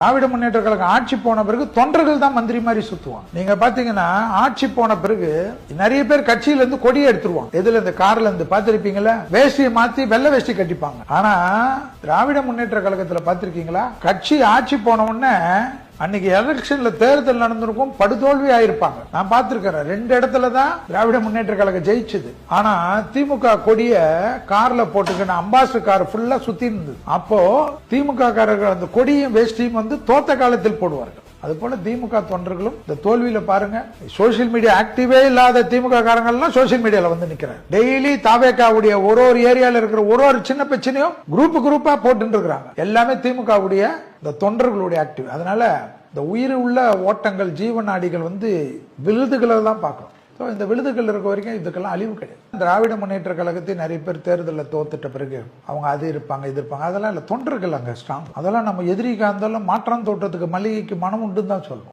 திராவிட முன்னேற்ற கழகம் ஆட்சி போன பிறகு தொண்டர்கள் தான் மந்திரி மாதிரி சுத்துவாங்க. நீங்க பாத்தீங்கன்னா ஆட்சி போன பிறகு நிறைய பேர் கட்சியில இருந்து கொடியை எடுத்துருவாங்க. எதுல இந்த கார்ல இருந்து பாத்திருப்பீங்களா, வேஷ்டியை மாத்தி வெள்ளை வேஷ்டி கட்டிப்பாங்க. ஆனா திராவிட முன்னேற்ற கழகத்துல பாத்திருக்கீங்களா, கட்சி ஆட்சி போன உடனே அன்னைக்கு எலெக்ஷன்ல தேர்தல் நடந்திருக்கும், படுதோல்வி ஆயிருப்பாங்க. நான் பார்த்திருக்கிறேன். 2 இடத்துல தான் திராவிட முன்னேற்ற கழகம் ஜெயிச்சது. ஆனா திமுக கொடிய கார்ல போட்டுக்கின அம்பாசிடர் கார் ஃபுல்லா சுத்தி இருந்தது. அப்போ திமுக காரர்கள் அந்த கொடியும் வேஷ்டியும் வந்து தோத்த காலத்தில் போடுவார்கள். அது போல திமுக தொண்டர்களும் இந்த தோல்வியில பாருங்க, சோசியல் மீடியா ஆக்டிவே இல்லாத திமுக காரங்கள்லாம் சோசியல் மீடியால வந்து நிக்கிறாங்க. டெய்லி தாவேக்காவுடைய ஒரு ஏரியால இருக்கிற ஒரு சின்ன பிரச்சனையும் குரூப்பா போட்டு இருக்கிறாங்க. எல்லாமே திமுகவுடைய இந்த தொண்டர்களுடைய ஆக்டிவ். அதனால இந்த உயிர் உள்ள ஓட்டங்கள், ஜீவநாடிகள் வந்து விருதுகளை தான் பார்க்கணும். இந்த விழுதுகள் இருக்க வரைக்கும் இதுக்கெல்லாம் அழிவு கிடையாது. திராவிட முன்னேற்ற கழகத்தை நிறைய பேர் தேர்தலில் தோத்துட்ட பிறகு அவங்க அது இருப்பாங்க இது இருப்பாங்க, அதெல்லாம் இல்ல. தொண்டர்கள் அங்க ஸ்ட்ராங். அதெல்லாம் நம்ம எதிரிக்கா இருந்தாலும் மாற்றம் தோட்டத்துக்கு மல்லிகைக்கு மனம் உண்டுன்னு தான் சொல்லணும்.